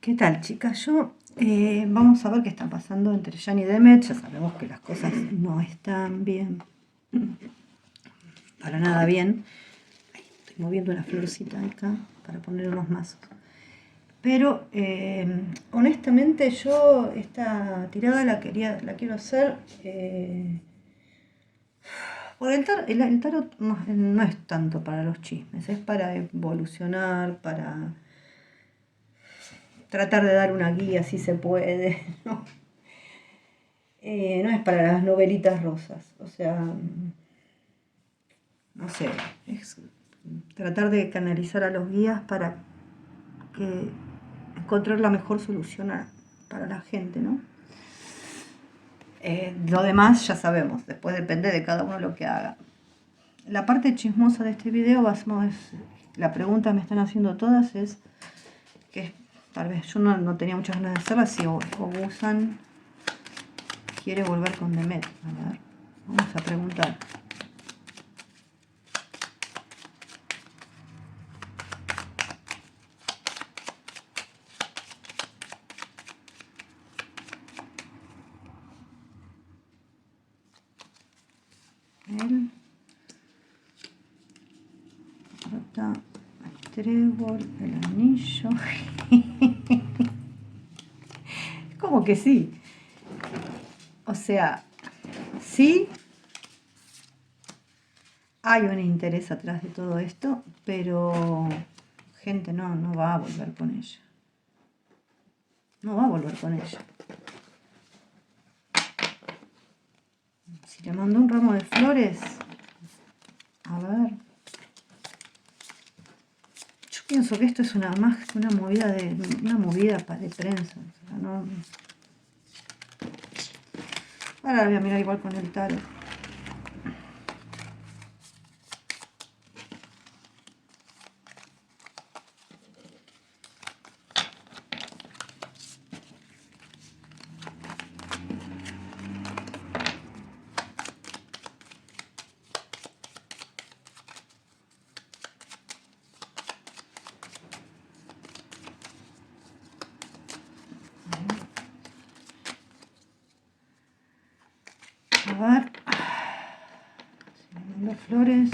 ¿Qué tal, chicas? Vamos a ver qué está pasando entre Jan y Demet. Ya sabemos que las cosas no están bien. Para nada bien. Ay, estoy moviendo una florcita acá para poner unos mazos. Pero honestamente yo esta tirada la quiero hacer por el tarot no es tanto para los chismes, es para evolucionar, para tratar de dar una guía si se puede, ¿no? No es para las novelitas rosas, o sea, no sé, es tratar de canalizar a los guías para que encontrar la mejor solución para la gente, ¿no? Lo demás ya sabemos, después depende de cada uno lo que haga. La parte chismosa de este video, la pregunta que me están haciendo todas es, que tal vez yo no tenía muchas ganas de hacerla, si Ogusan quiere volver con Demet. A ver, vamos a preguntar. El trébol, el anillo. Como que sí. O sea, sí hay un interés atrás de todo esto, pero gente no va a volver con ella. No va a volver con ella. Si le mandó un ramo de flores, a ver. Yo pienso que esto es más que una movida de prensa. O sea, no. Ahora la voy a mirar igual con el tarot. A ver. Si me mando flores.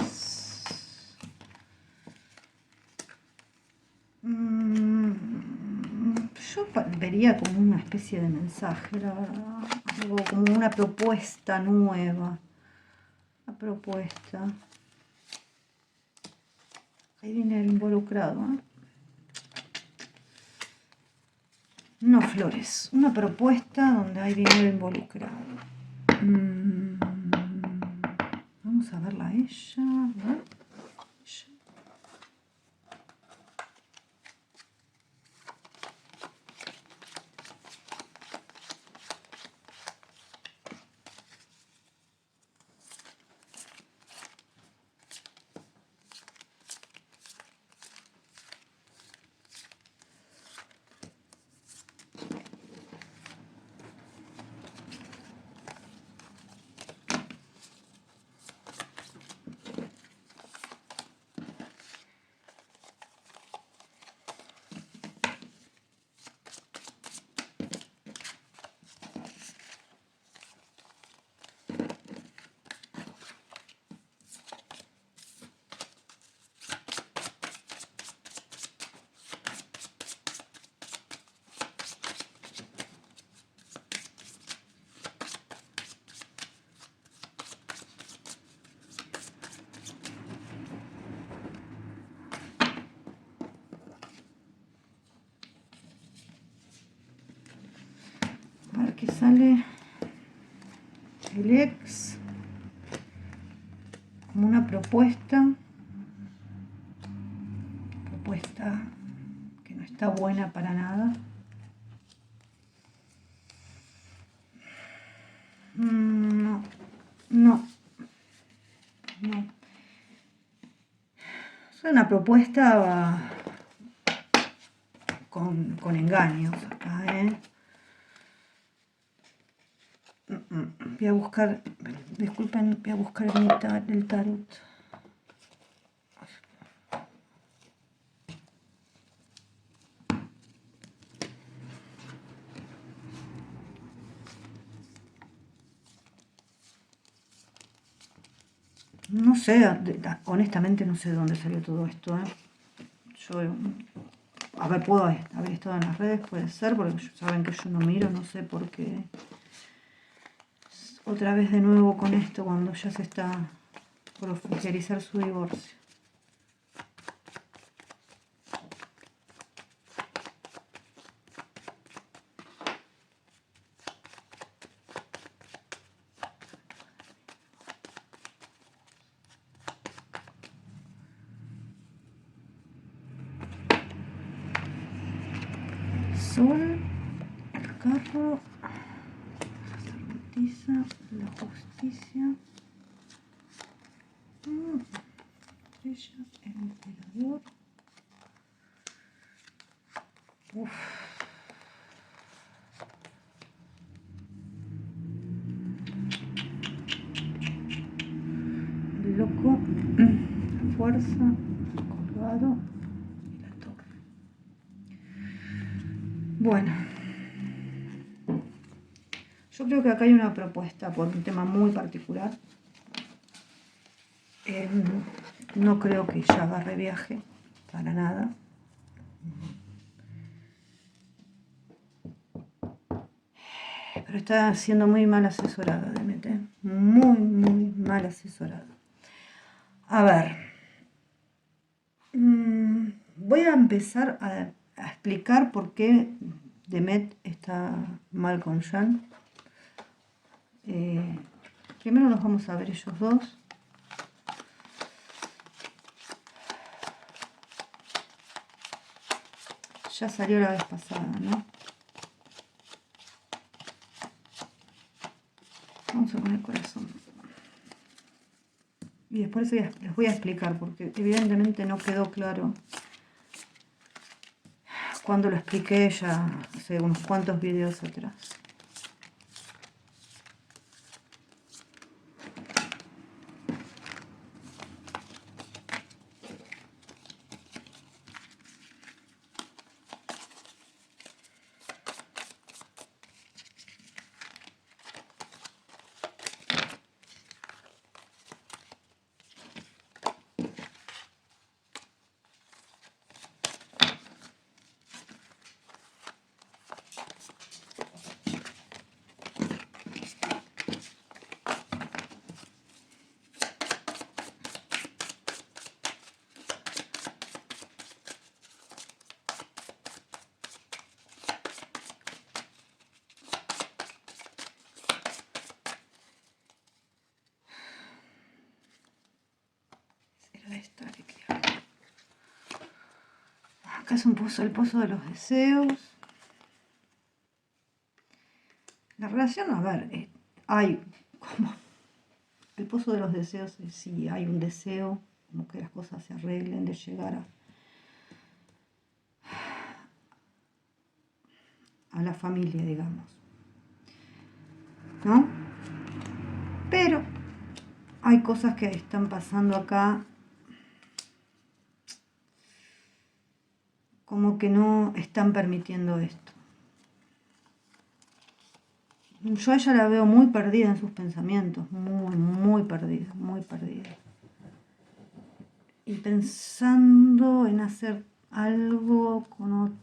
Yo vería como una especie de mensaje, la verdad. Algo como una propuesta nueva. Una propuesta. Hay dinero involucrado, ¿eh? No flores. Una propuesta donde hay dinero involucrado. Vamos a verla a ella. A ver. A ver qué sale. El ex. Como una propuesta que no está buena para nada. No. Es una propuesta con engaños acá, ¿eh? Voy a buscar, disculpen, voy a buscar el tarot. No sé, honestamente no sé de dónde salió todo esto, ¿eh? Yo, a ver, puedo haber estado en las redes, puede ser, porque saben que yo no miro, no sé por qué. Otra vez de nuevo con esto, cuando ya se está por oficializar su divorcio. Sol, el carro, la sacerdotisa, la justicia, estrella, el emperador. Uf. El loco, la fuerza, el colgado y la torre. Bueno, yo creo que acá hay una propuesta por un tema muy particular. No creo que ella agarre viaje, para nada. Pero está siendo muy mal asesorada, Demet, ¿eh? Muy, muy mal asesorada. A ver, voy a empezar a explicar por qué Demet está mal con Jan. Primero los vamos a ver ellos dos. Ya salió la vez pasada, ¿no? Vamos a poner corazón. Y después les voy a explicar, porque evidentemente no quedó claro cuando lo expliqué ya hace unos cuantos videos atrás. Acá es un pozo, el pozo de los deseos. La relación, a ver, hay como el pozo de los deseos, sí, hay un deseo, como que las cosas se arreglen, de llegar a la familia, digamos, ¿no? Pero hay cosas que están pasando acá como que no están permitiendo esto. Yo a ella la veo muy perdida en sus pensamientos, muy, muy perdida, muy perdida. Y pensando en hacer algo con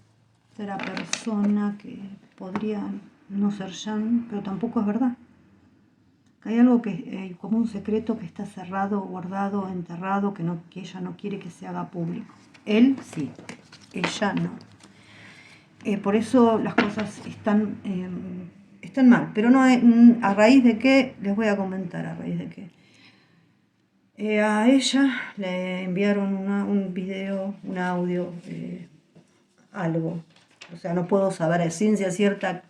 otra persona que podría no ser Jan, pero tampoco es verdad. Hay algo que como un secreto que está cerrado, guardado, enterrado, que ella no quiere que se haga público. Él sí, ella no. Por eso las cosas están mal, pero no a raíz de qué, les voy a comentar a raíz de qué. A ella le enviaron un video, un audio, algo. O sea, no puedo saber a ciencia cierta.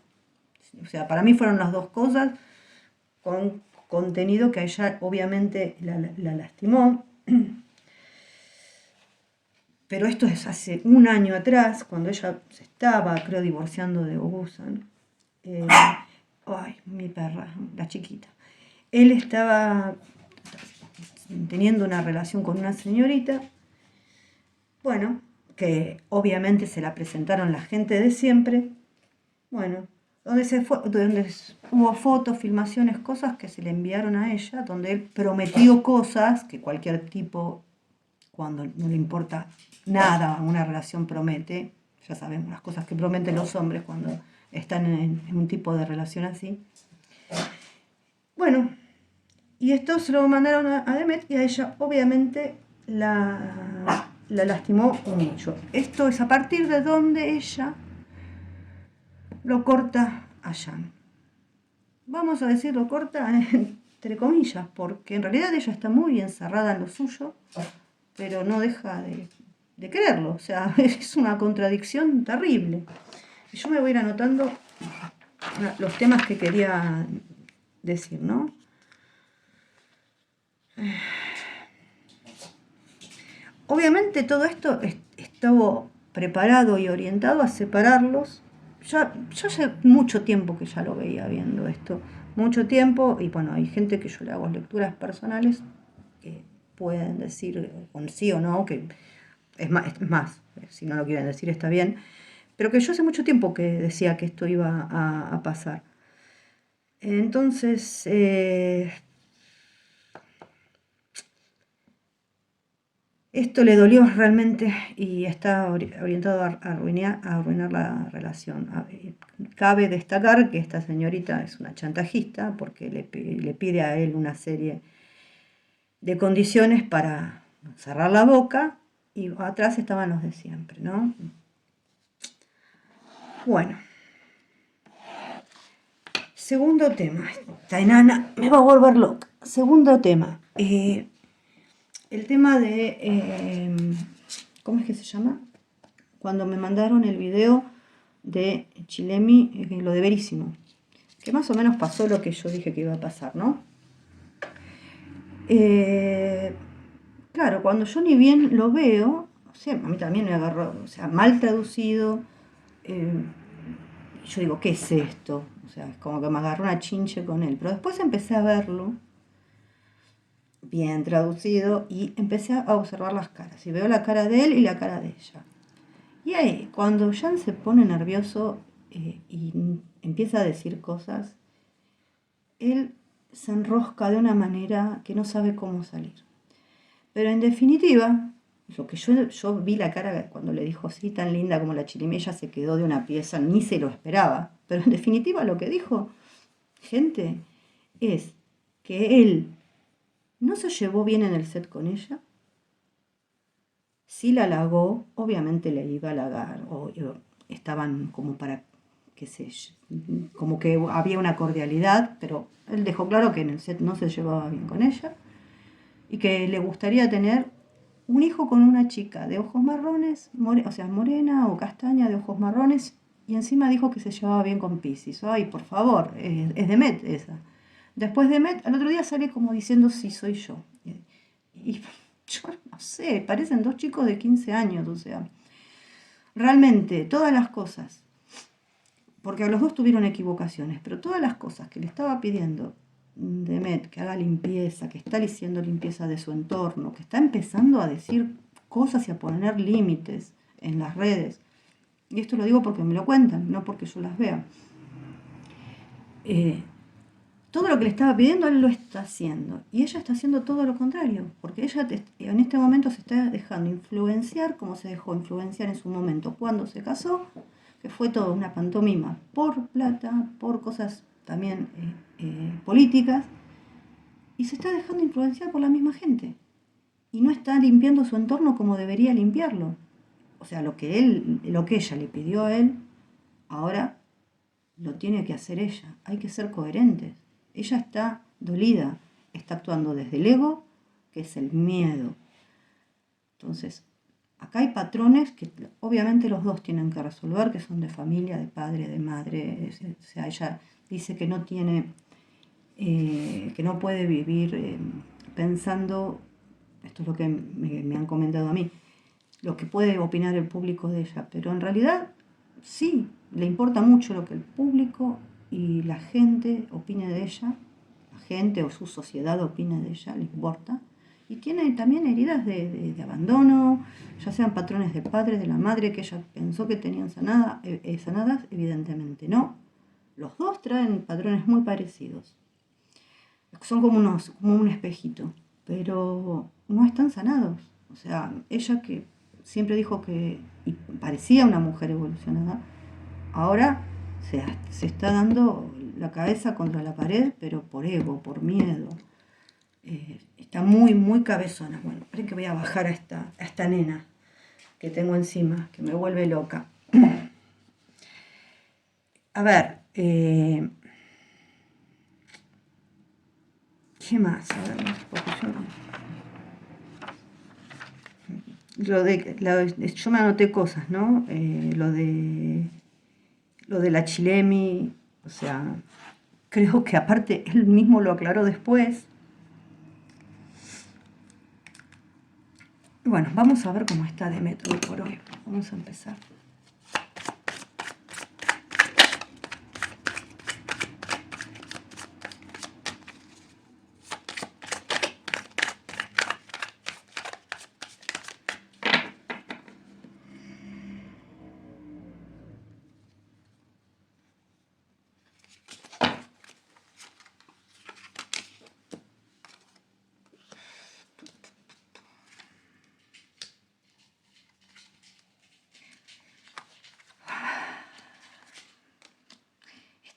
O sea, para mí fueron las dos cosas, con contenido que a ella obviamente la lastimó. Pero esto es hace un año atrás, cuando ella se estaba, creo, divorciando de Ogusan. Ay, mi perra, la chiquita. Él estaba teniendo una relación con una señorita, bueno, que obviamente se la presentaron la gente de siempre. Bueno, donde hubo fotos, filmaciones, cosas que se le enviaron a ella, donde él prometió cosas que cualquier tipo, cuando no le importa nada, una relación promete. Ya sabemos las cosas que prometen los hombres cuando están en un tipo de relación así. Bueno, y esto se lo mandaron a Demet y a ella obviamente la lastimó mucho. Esto es a partir de donde ella lo corta a Jan. Vamos a decirlo corta entre comillas, porque en realidad ella está muy encerrada en lo suyo, pero no deja de quererlo. O sea, es una contradicción terrible. Y yo me voy a ir anotando los temas que quería decir, ¿no? Obviamente todo esto estuvo preparado y orientado a separarlos. Yo hace mucho tiempo que ya lo veía viendo esto, mucho tiempo, y bueno, hay gente que yo le hago lecturas personales que pueden decir con sí o no, que es más, si no lo quieren decir está bien, pero que yo hace mucho tiempo que decía que esto iba a pasar. Entonces, esto le dolió realmente y está orientado a arruinar la relación. Cabe destacar que esta señorita es una chantajista porque le pide a él una serie de condiciones para cerrar la boca y atrás estaban los de siempre, ¿no? Bueno, segundo tema. Esta enana me va a volver loca. Segundo tema. El tema de... ¿cómo es que se llama? Cuando me mandaron el video de Chilemi, lo de Verísimo, que más o menos pasó lo que yo dije que iba a pasar, ¿no? Claro, cuando yo ni bien lo veo, o sea, a mí también me agarró, o sea, mal traducido, yo digo, ¿qué es esto? O sea, es como que me agarró una chinche con él, pero después empecé a verlo bien traducido y empecé a observar las caras, y veo la cara de él y la cara de ella. Y ahí, cuando Jan se pone nervioso y empieza a decir cosas, él se enrosca de una manera que no sabe cómo salir. Pero en definitiva, lo que yo vi la cara cuando le dijo, sí, tan linda como la chirimella, se quedó de una pieza, ni se lo esperaba. Pero en definitiva lo que dijo, gente, es que él no se llevó bien en el set con ella. Si la halagó, obviamente le iba a halagar, o estaban como para, qué sé yo, como que había una cordialidad, pero él dejó claro que en el set no se llevaba bien con ella y que le gustaría tener un hijo con una chica de ojos marrones, o sea, morena o castaña de ojos marrones, y encima dijo que se llevaba bien con Piscis. Ay, por favor, es Demet esa. Después Demet, al otro día sale como diciendo, sí, soy yo. Y yo no sé, parecen dos chicos de 15 años, o sea, realmente todas las cosas, porque los dos tuvieron equivocaciones, pero todas las cosas que le estaba pidiendo Demet, que haga limpieza, que está haciendo limpieza de su entorno, que está empezando a decir cosas y a poner límites en las redes, y esto lo digo porque me lo cuentan, no porque yo las vea, todo lo que le estaba pidiendo él lo está haciendo y ella está haciendo todo lo contrario, porque ella en este momento se está dejando influenciar como se dejó influenciar en su momento cuando se casó, que fue toda una pantomima por plata, por cosas también políticas, y se está dejando influenciar por la misma gente y no está limpiando su entorno como debería limpiarlo. O sea, lo que ella le pidió a él, ahora lo tiene que hacer ella. Hay que ser coherentes. Ella está dolida, está actuando desde el ego, que es el miedo. Entonces, acá hay patrones que obviamente los dos tienen que resolver, que son de familia, de padre, de madre. O sea, ella dice que no tiene, que no puede vivir pensando, esto es lo que me han comentado a mí, lo que puede opinar el público de ella, pero en realidad sí, le importa mucho lo que el público y la gente opine de ella, la gente o su sociedad opine de ella, le importa, y tiene también heridas de abandono, ya sean patrones de padre, de la madre, que ella pensó que tenían sanadas, evidentemente no, Los dos traen patrones muy parecidos. Son como un espejito, pero no están sanados. O sea, ella que siempre dijo que y parecía una mujer evolucionada, ahora se está dando la cabeza contra la pared, pero por ego, por miedo. Está muy, muy cabezona. Bueno, esperen que voy a bajar a esta nena que tengo encima, que me vuelve loca. A ver, ¿qué más? A ver, porque yo me anoté cosas, ¿no? Lo de la Chilemi, o sea, creo que aparte él mismo lo aclaró después. Bueno, vamos a ver cómo está Demetrio por hoy. Vamos a empezar.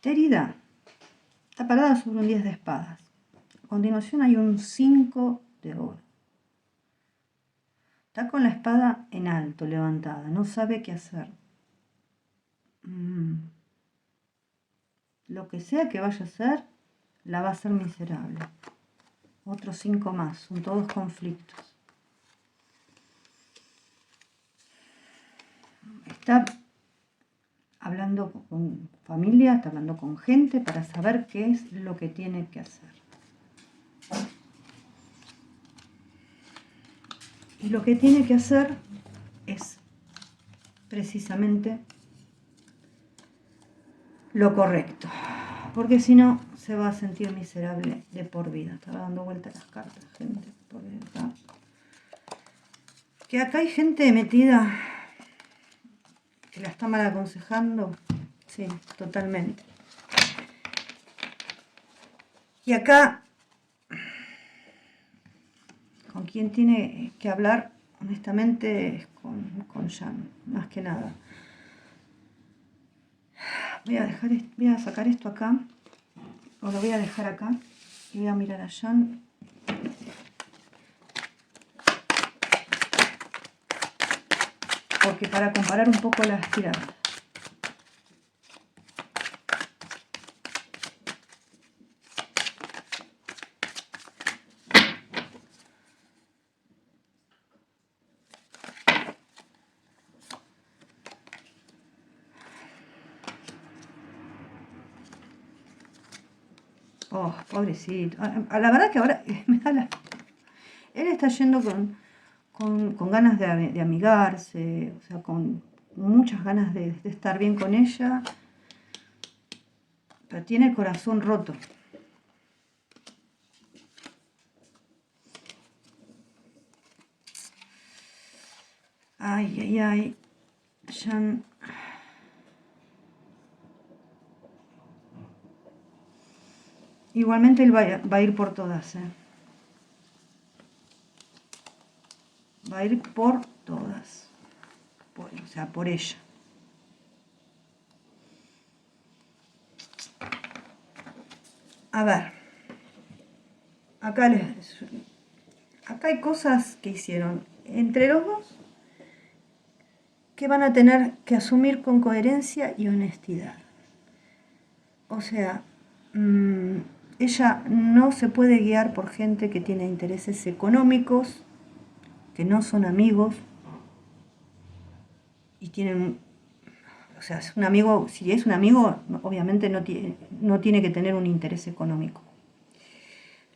Esta herida está parada sobre un 10 de espadas. A continuación hay un 5 de oro. Está con la espada en alto, levantada. No sabe qué hacer. Lo que sea que vaya a hacer, la va a hacer miserable. Otros 5 más. Son todos conflictos. Está hablando con familia, está hablando con gente para saber qué es lo que tiene que hacer. Y lo que tiene que hacer es precisamente lo correcto, porque si no se va a sentir miserable de por vida. Estaba dando vuelta las cartas, gente, porque que acá hay gente metida que la está mal aconsejando. Sí, totalmente. Y acá, con quien tiene que hablar, honestamente, es con Jan, más que nada. Voy a sacar esto acá, o lo voy a dejar acá, y voy a mirar a Jan. Porque para comparar un poco las tiradas. Oh, pobrecito. La verdad que ahora me da la... Él está yendo con ganas de amigarse, o sea, con muchas ganas de estar bien con ella, pero tiene el corazón roto. Ay, ay, ay. Jan... Igualmente él va a ir por todas, ¿eh? Va a ir por todas. O sea, por ella. A ver. Acá hay cosas que hicieron entre los dos que van a tener que asumir con coherencia y honestidad. O sea, ella no se puede guiar por gente que tiene intereses económicos, que no son amigos y tienen, o sea, es un amigo, si es un amigo, obviamente no tiene que tener un interés económico.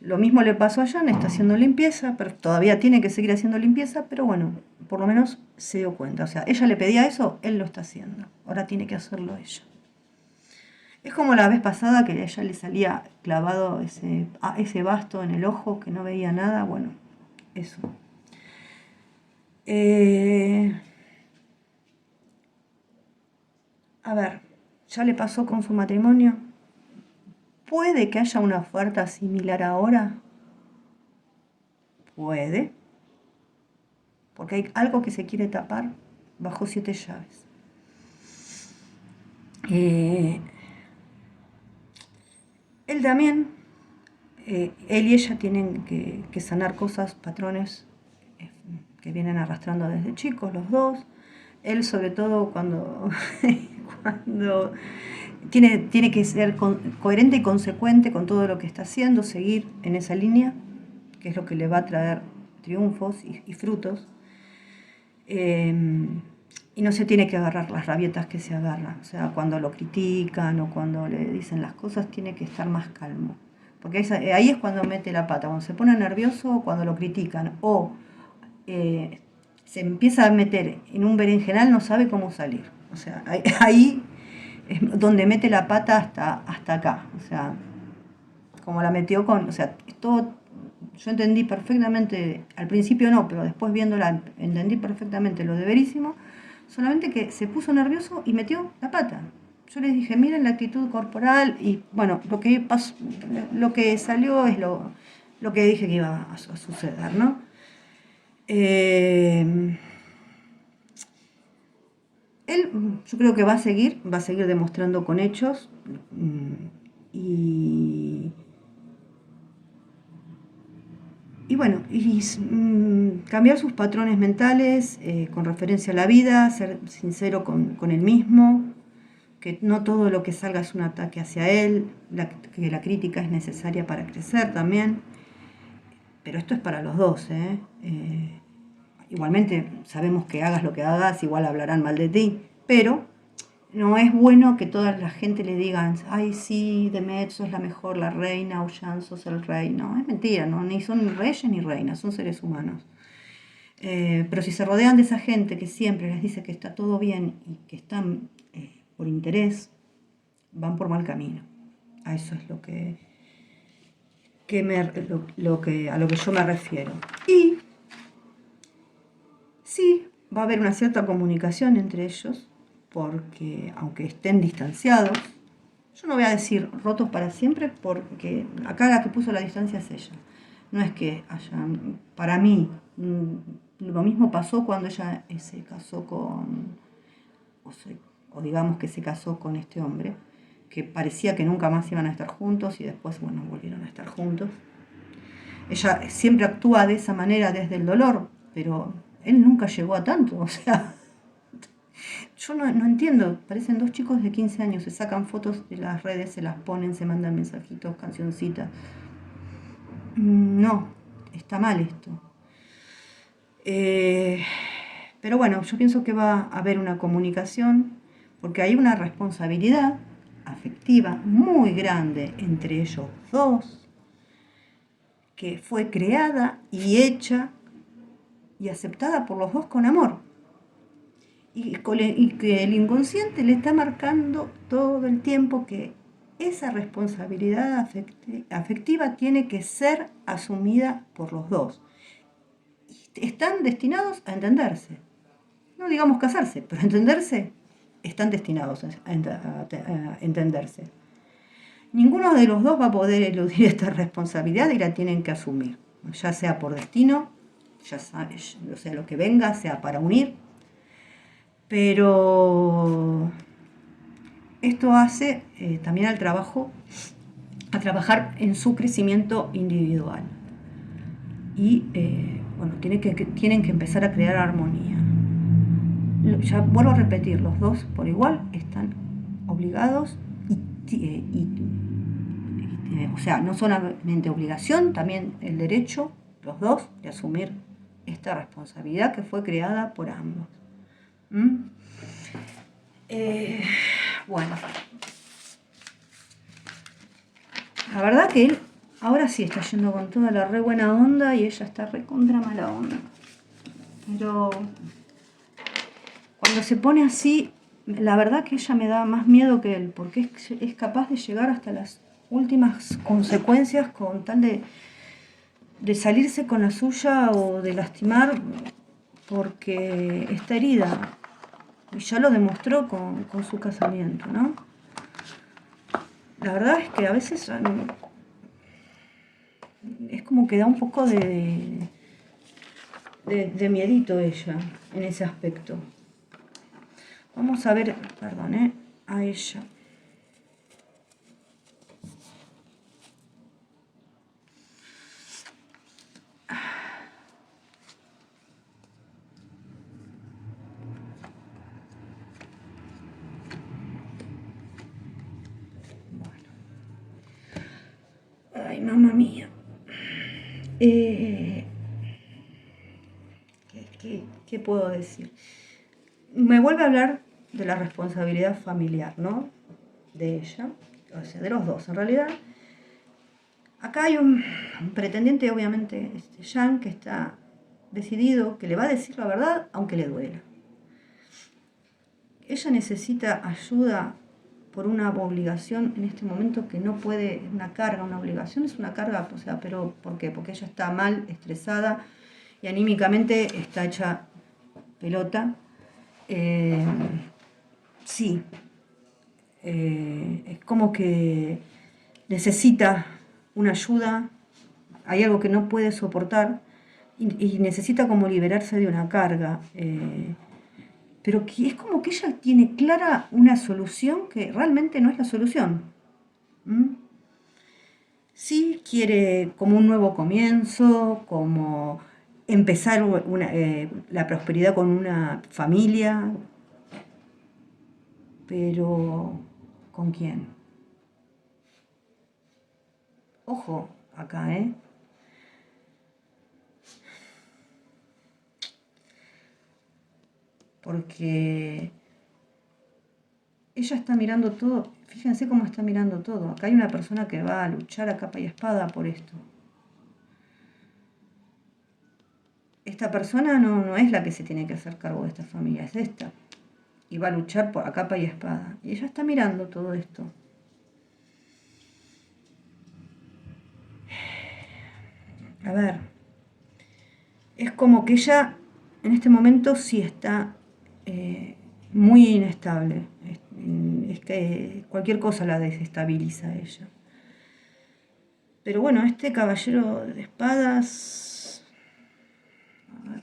Lo mismo le pasó a Jan, está haciendo limpieza, pero todavía tiene que seguir haciendo limpieza, pero bueno, por lo menos se dio cuenta. O sea, ella le pedía eso, él lo está haciendo. Ahora tiene que hacerlo ella. Es como la vez pasada que a ella le salía clavado ese basto en el ojo que no veía nada. Bueno, eso. A ver, ya le pasó con su matrimonio. ¿Puede que haya una oferta similar ahora? Puede, porque hay algo que se quiere tapar bajo 7 llaves. Él también, él y ella tienen que sanar cosas, patrones que vienen arrastrando desde chicos, los dos. Él sobre todo cuando, cuando tiene que ser coherente y consecuente con todo lo que está haciendo, seguir en esa línea, que es lo que le va a traer triunfos y frutos. Y no se tiene que agarrar las rabietas que se agarran. O sea, cuando lo critican o cuando le dicen las cosas, tiene que estar más calmo. Porque ahí es cuando mete la pata, cuando se pone nervioso, cuando lo critican o se empieza a meter en un berenjenal, no sabe cómo salir. O sea, ahí es donde mete la pata hasta acá. O sea, como la metió con... O sea, todo, yo entendí perfectamente, al principio no, pero después viéndola entendí perfectamente lo de Verísimo, solamente que se puso nervioso y metió la pata. Yo les dije, miren la actitud corporal y bueno, lo que salió es lo que dije que iba a suceder, ¿no? Él, yo creo que va a seguir demostrando con hechos y bueno, cambiar sus patrones mentales con referencia a la vida, ser sincero con él mismo, que no todo lo que salga es un ataque hacia él, que la crítica es necesaria para crecer también, pero esto es para los dos, ¿eh? Igualmente sabemos que hagas lo que hagas, igual hablarán mal de ti, pero no es bueno que toda la gente le digan, ay sí, Demet, sos la mejor, la reina, Ollán, sos el rey. No, es mentira, ¿no? Ni son reyes ni reinas, son seres humanos. Pero si se rodean de esa gente que siempre les dice que está todo bien y que están por interés, van por mal camino. A eso es a lo que yo me refiero. Y sí, va a haber una cierta comunicación entre ellos, porque aunque estén distanciados, yo no voy a decir rotos para siempre, porque acá la que puso la distancia es ella. No es que hayan, para mí, lo mismo pasó cuando ella se casó o digamos que se casó con este hombre, que parecía que nunca más iban a estar juntos y después, bueno, volvieron a estar juntos. Ella siempre actúa de esa manera desde el dolor, pero él nunca llegó a tanto, o sea, yo no entiendo, parecen dos chicos de 15 años, se sacan fotos de las redes, se las ponen, se mandan mensajitos, cancioncitas. No, está mal esto. Pero bueno, yo pienso que va a haber una comunicación, porque hay una responsabilidad afectiva muy grande entre ellos dos, que fue creada y hecha y aceptada por los dos con amor. Y que el inconsciente le está marcando todo el tiempo que esa responsabilidad afectiva tiene que ser asumida por los dos. Y están destinados a entenderse. No digamos casarse, pero entenderse, están destinados a entenderse. Ninguno de los dos va a poder eludir esta responsabilidad y la tienen que asumir, ya sea por destino, ya sea lo que venga, sea para unir, pero esto hace también a trabajar en su crecimiento individual. Y bueno, tienen que empezar a crear armonía. Ya vuelvo a repetir, los dos por igual están obligados o sea, no solamente obligación, también el derecho, los dos, de asumir esta responsabilidad que fue creada por ambos. Bueno, la verdad que él ahora sí está yendo con toda la re buena onda y ella está re contra mala onda. Pero cuando se pone así, la verdad que ella me da más miedo que él, porque es capaz de llegar hasta las últimas consecuencias con tal de salirse con la suya o de lastimar, porque está herida. Y ya lo demostró con su casamiento, ¿no? la verdad es que a veces es como que da un poco de miedito ella en ese aspecto. Vamos a ver, perdón, a ella. Ay, mamá mía. ¿Qué puedo decir? Me vuelve a hablar de la responsabilidad familiar, ¿no? De ella, o sea, de los dos, en realidad. Acá hay un pretendiente, obviamente, Jan, que está decidido, que le va a decir la verdad, aunque le duela. Ella necesita ayuda por una obligación en este momento que no puede, una carga, una obligación es una carga, o sea, pero ¿por qué? Porque ella está mal, estresada y anímicamente está hecha pelota. Sí, es como que necesita una ayuda, hay algo que no puede soportar y necesita como liberarse de una carga. Pero que es como que ella tiene clara una solución que realmente no es la solución. ¿Mm? Sí quiere como un nuevo comienzo, como empezar la prosperidad con una familia, pero ¿con quién? Ojo acá, ¿eh? Porque ella está mirando todo, fíjense cómo está mirando todo. Acá hay una persona que va a luchar a capa y espada por esto. Esta persona no es la que se tiene que hacer cargo de esta familia, es esta. Y va a luchar a capa y espada. Y ella está mirando todo esto. A ver, es como que ella en este momento sí está muy inestable. Es que cualquier cosa la desestabiliza a ella. Pero bueno, este caballero de espadas... A ver.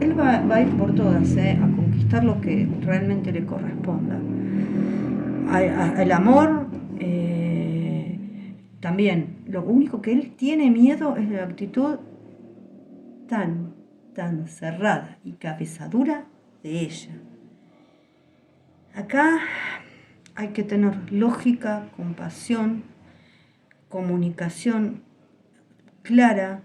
Él va a ir por todas, a conquistar lo que realmente le corresponda. El amor, también. Lo único que él tiene miedo es de la actitud tan cerrada y cabezadura de ella. Acá hay que tener lógica, compasión, comunicación clara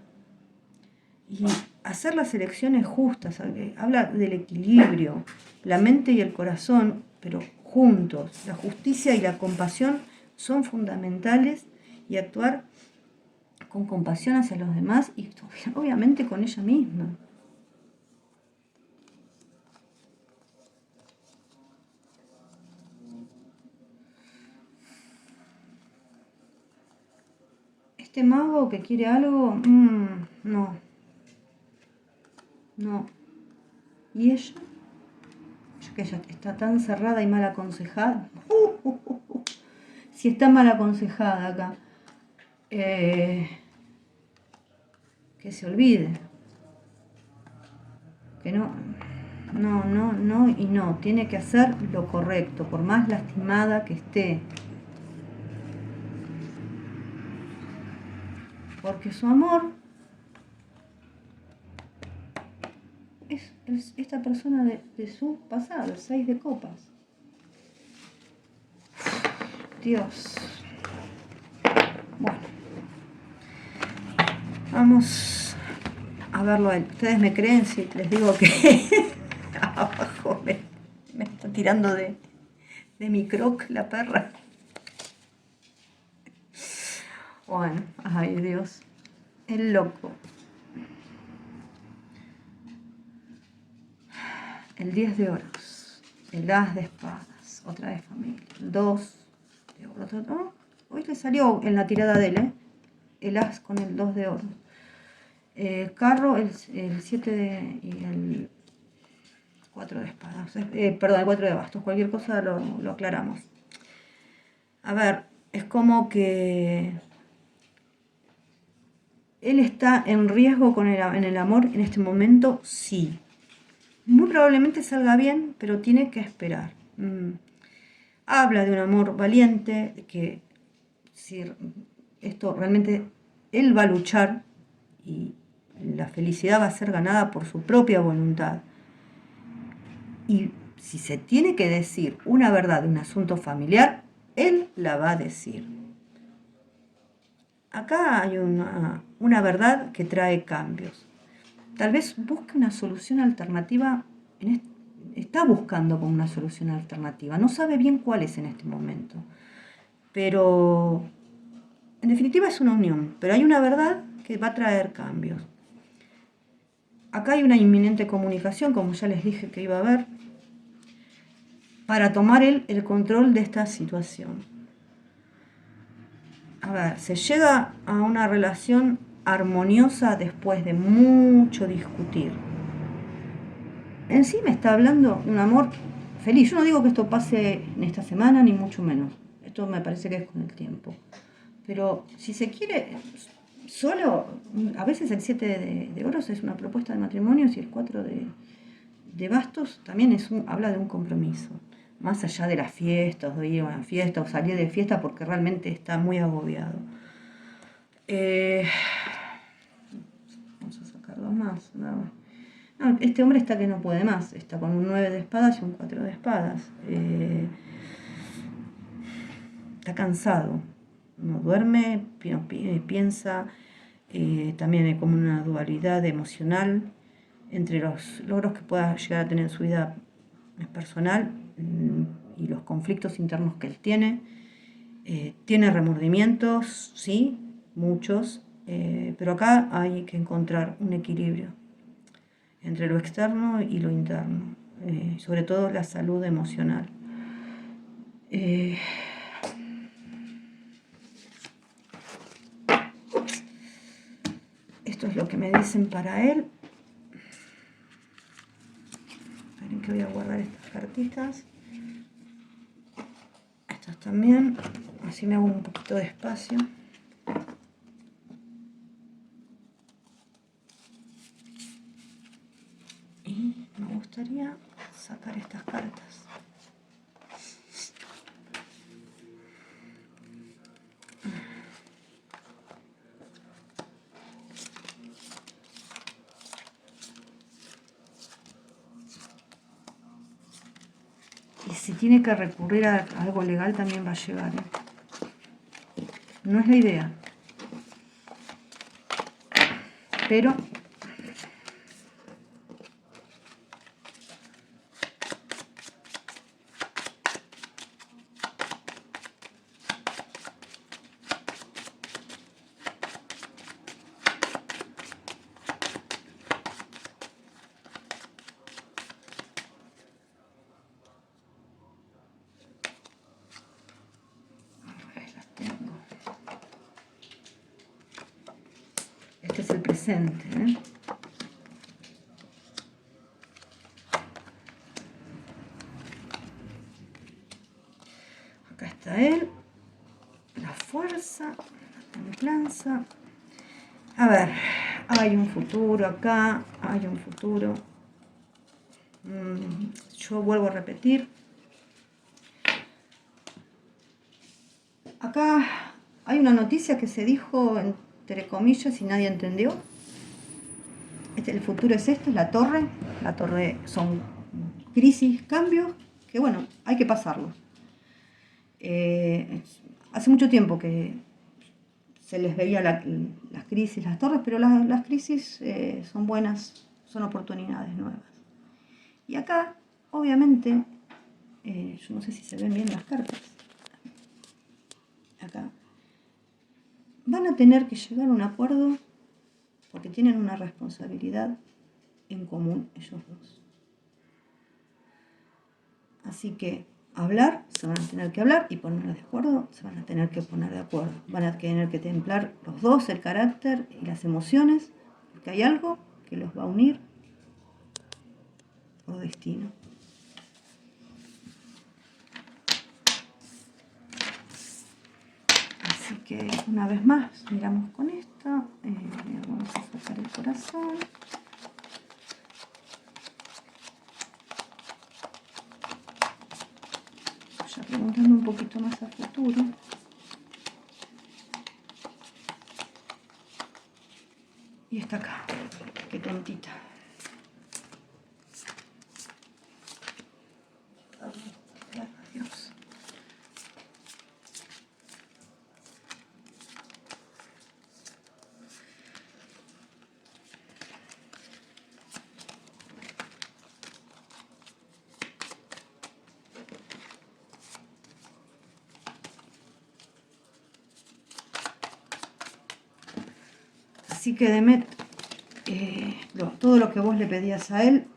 y hacer las elecciones justas. Habla del equilibrio, la mente y el corazón, pero juntos. La justicia y la compasión son fundamentales y actuar con compasión hacia los demás y obviamente con ella misma. Este mago que quiere algo, no. ¿Y ella? Que ella está tan cerrada y mal aconsejada. Si está mal aconsejada acá, que se olvide. Que no y no. Tiene que hacer lo correcto, por más lastimada que esté. Porque su amor es esta persona de su pasado, el 6 de copas. Dios. Bueno. Vamos a verlo a él. Ustedes me creen si les digo que abajo me está tirando de mi croc la perra. Bueno, ay Dios. El loco. El 10 de oros. el as de espadas, otra vez familia, el 2 de oro. Oh, hoy le salió en la tirada de él, el as con el 2 de oro. Carro, el 7 y el 4 de espadas, perdón, el 4 de bastos, cualquier cosa lo aclaramos. A ver, es como que él está en riesgo en el amor en este momento, sí. Muy probablemente salga bien, pero tiene que esperar. Habla de un amor valiente, de que si esto realmente él va a luchar y la felicidad va a ser ganada por su propia voluntad. Y si se tiene que decir una verdad de un asunto familiar, él la va a decir. Acá hay una verdad que trae cambios. Tal vez busque una solución alternativa, está buscando una solución alternativa, no sabe bien cuál es en este momento, pero en definitiva es una unión, pero hay una verdad que va a traer cambios. Acá hay una inminente comunicación, como ya les dije que iba a haber, para tomar el control de esta situación. A ver, se llega a una relación armoniosa después de mucho discutir. En sí me está hablando de un amor feliz. Yo no digo que esto pase en esta semana, ni mucho menos. Esto me parece que es con el tiempo. Pero si se quiere, solo, a veces el 7 de oros es una propuesta de matrimonio y el 4 de bastos también habla de un compromiso. Más allá de las fiestas, de ir a una fiesta o salir de fiesta porque realmente está muy agobiado. Vamos a sacar dos más. No, este hombre está que no puede más. Está con un 9 de espadas y un 4 de espadas. Está cansado. No duerme, piensa. También hay como una dualidad emocional entre los logros que pueda llegar a tener en su vida personal y los conflictos internos que él tiene. Tiene remordimientos, sí, muchos, pero acá hay que encontrar un equilibrio entre lo externo y lo interno, sobre todo la salud emocional. Esto es lo que me dicen para él. Esperen que voy a guardar estas cartitas. Estas también. Así me hago un poquito de espacio. Y me gustaría sacar estas cartas. Y si tiene que recurrir a algo legal también va a llegar. No es la idea. Pero este es el presente, ¿eh? Acá está él, la fuerza, la templanza. A ver, hay un futuro acá, hay un futuro. Yo vuelvo a repetir. Acá hay una noticia que se dijo entre comillas y nadie entendió. El futuro es esto, es la torre. La torre son crisis, cambios, que bueno, hay que pasarlo. Hace mucho tiempo que se les veía las crisis, las torres, pero las crisis son buenas, son oportunidades nuevas. Y acá, obviamente, yo no sé si se ven bien las cartas. Acá. Van a tener que llegar a un acuerdo porque tienen una responsabilidad en común ellos dos. Así que hablar, se van a tener que hablar, y ponernos de acuerdo, se van a tener que poner de acuerdo. Van a tener que templar los dos el carácter y las emociones, porque hay algo que los va a unir por destino. Así que una vez más miramos con esta, vamos a sacar el corazón. Ya preguntando un poquito más a futuro. Y está acá, qué tontita. Dios. Así que Demet, todo lo que vos le pedías a él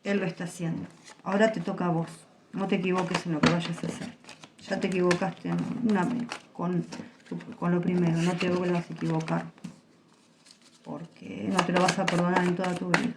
lo está haciendo. Ahora te toca a vos. No te equivoques en lo que vayas a hacer. Ya te equivocaste con lo primero. No te vuelvas a equivocar, porque no te lo vas a perdonar en toda tu vida.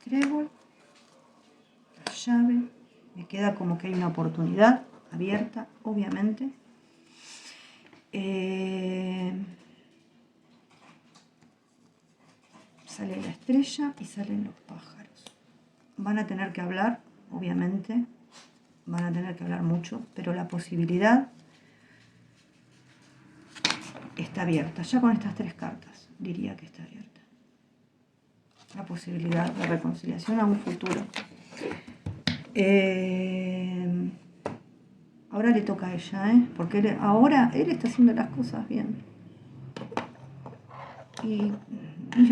Trébol, la llave, me queda como que hay una oportunidad abierta, obviamente. Sale la estrella y salen los pájaros. Van a tener que hablar, obviamente, van a tener que hablar mucho, pero la posibilidad está abierta. Ya con estas tres cartas diría que está abierta. La posibilidad de reconciliación a un futuro. Ahora le toca a ella, porque ahora él está haciendo las cosas bien. Y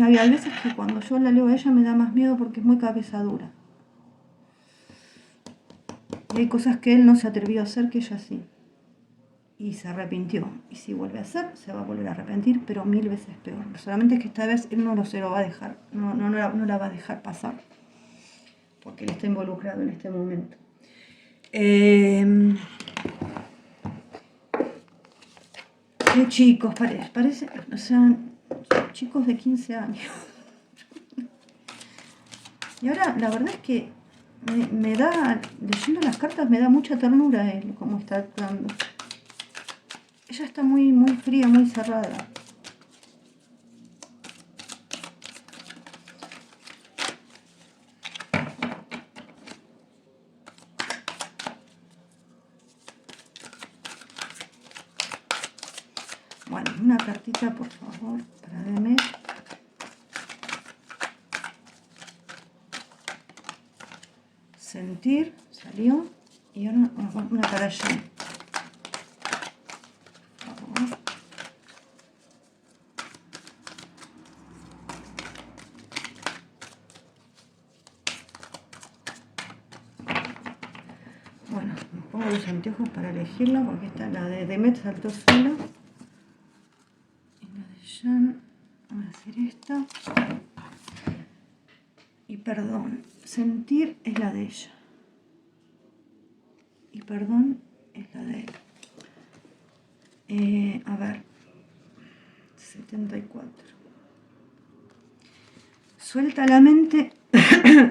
hay veces que cuando yo la leo a ella me da más miedo porque es muy cabeza dura. Y hay cosas que él no se atrevió a hacer que ella sí. Y se arrepintió. Y si vuelve a hacer, se va a volver a arrepentir, pero 1000 veces peor. Solamente que esta vez él no se lo va a dejar, no la va a dejar pasar. Porque él está involucrado en este momento. Qué chicos, parece, o sea, chicos de 15 años. Y ahora la verdad es que me da, leyendo las cartas, me da mucha ternura él, cómo está actuando. Ella está muy, muy fría, muy cerrada. Bueno, una cartita, por favor, para Demet. Sentir, salió. Y ahora una para allá. Bueno, me pongo los anteojos para elegirla porque esta, la de Demet saltó sola. Y la de Jan, voy a hacer esta. Y perdón, sentir es la de ella. Y perdón es la de él. A ver, 74. Suelta la mente,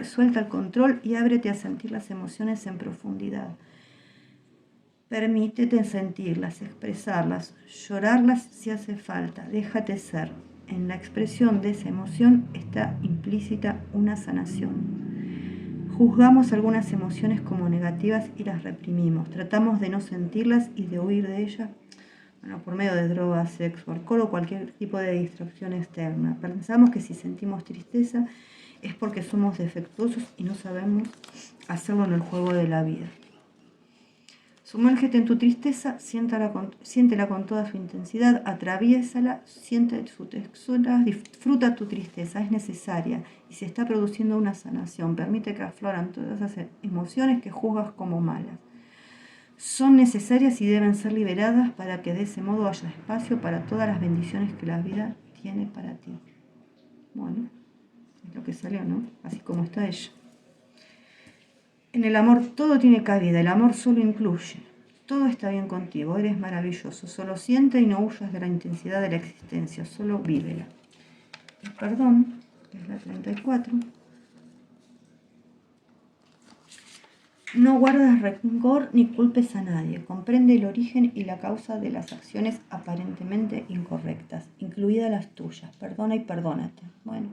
suelta el control y ábrete a sentir las emociones en profundidad. Permítete sentirlas, expresarlas, llorarlas si hace falta. Déjate ser. En la expresión de esa emoción está implícita una sanación. Juzgamos algunas emociones como negativas y las reprimimos. Tratamos de no sentirlas y de huir de ellas, por medio de drogas, sexo, alcohol o cualquier tipo de distracción externa. Pensamos que si sentimos tristeza es porque somos defectuosos y no sabemos hacerlo en el juego de la vida. Sumérgete en tu tristeza, siéntela con toda su intensidad, atraviésala, siente su textura, disfruta tu tristeza, es necesaria y se está produciendo una sanación. Permite que afloran todas esas emociones que juzgas como malas. Son necesarias y deben ser liberadas para que de ese modo haya espacio para todas las bendiciones que la vida tiene para ti. Bueno, es lo que salió, ¿no? Así como está ella. En el amor todo tiene cabida, el amor solo incluye. Todo está bien contigo, eres maravilloso. Solo siente y no huyas de la intensidad de la existencia, solo vívela. El perdón, que es la 34. No guardes rencor ni culpes a nadie. Comprende el origen y la causa de las acciones aparentemente incorrectas, incluidas las tuyas. Perdona y perdónate. Bueno.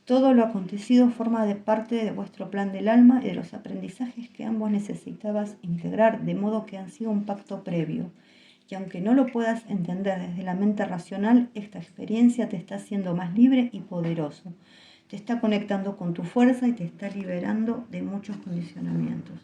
Todo lo acontecido forma parte de vuestro plan del alma y de los aprendizajes que ambos necesitabas integrar, de modo que han sido un pacto previo. Y aunque no lo puedas entender desde la mente racional, esta experiencia te está haciendo más libre y poderoso. Te está conectando con tu fuerza y te está liberando de muchos condicionamientos.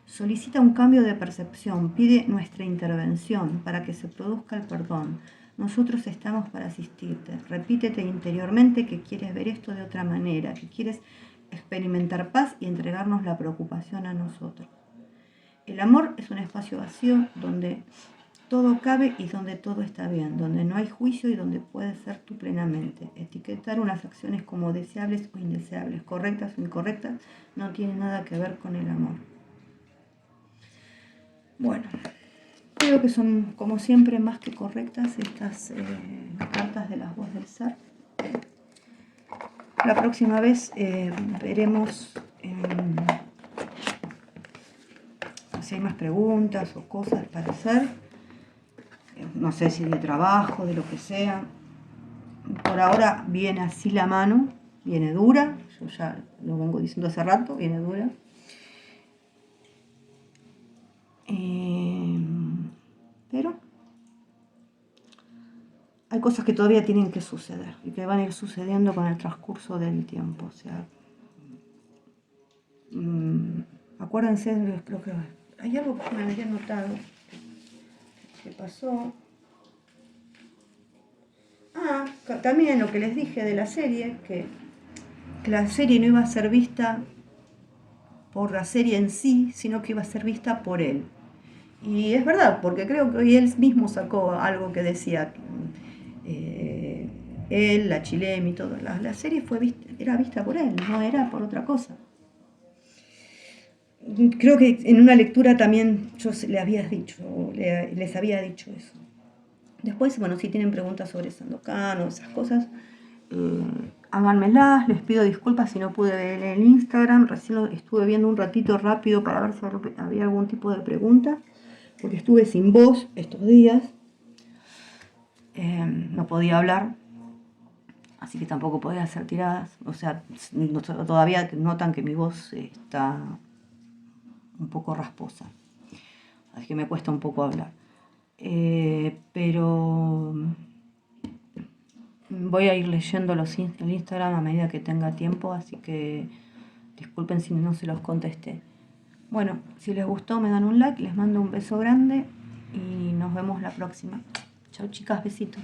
Solicita un cambio de percepción, pide nuestra intervención para que se produzca el perdón. Nosotros estamos para asistirte. Repítete interiormente que quieres ver esto de otra manera, que quieres experimentar paz y entregarnos la preocupación a nosotros. El amor es un espacio vacío donde todo cabe y donde todo está bien, donde no hay juicio y donde puedes ser tú plenamente. Etiquetar unas acciones como deseables o indeseables, correctas o incorrectas, no tiene nada que ver con el amor. Bueno, creo que son, como siempre, más que correctas estas cartas de las voces del ser. La próxima vez veremos si hay más preguntas o cosas para hacer. No sé si de trabajo, de lo que sea. Por ahora viene así la mano, viene dura. Yo ya lo vengo diciendo hace rato, viene dura. Pero hay cosas que todavía tienen que suceder y que van a ir sucediendo con el transcurso del tiempo. O sea, acuérdense, creo que hay algo que me había notado que pasó. También lo que les dije de la serie, que la serie no iba a ser vista por la serie en sí, sino que iba a ser vista por él. Y es verdad, porque creo que hoy él mismo sacó algo que decía, él, la Chilem y todo, la serie era vista por él, no era por otra cosa. Creo que en una lectura también yo les había dicho eso. Después, bueno, si tienen preguntas sobre Sandokan o esas cosas, háganmelas. Les pido disculpas si no pude ver el Instagram. Recién lo estuve viendo un ratito rápido para ver si había algún tipo de pregunta, porque estuve sin voz estos días. No podía hablar, así que tampoco podía hacer tiradas. O sea, todavía notan que mi voz está un poco rasposa, así que me cuesta un poco hablar. Pero voy a ir leyendo el Instagram a medida que tenga tiempo, así que disculpen si no se los contesté. Bueno, si les gustó me dan un like, les mando un beso grande y nos vemos la próxima. Chau chicas, besitos.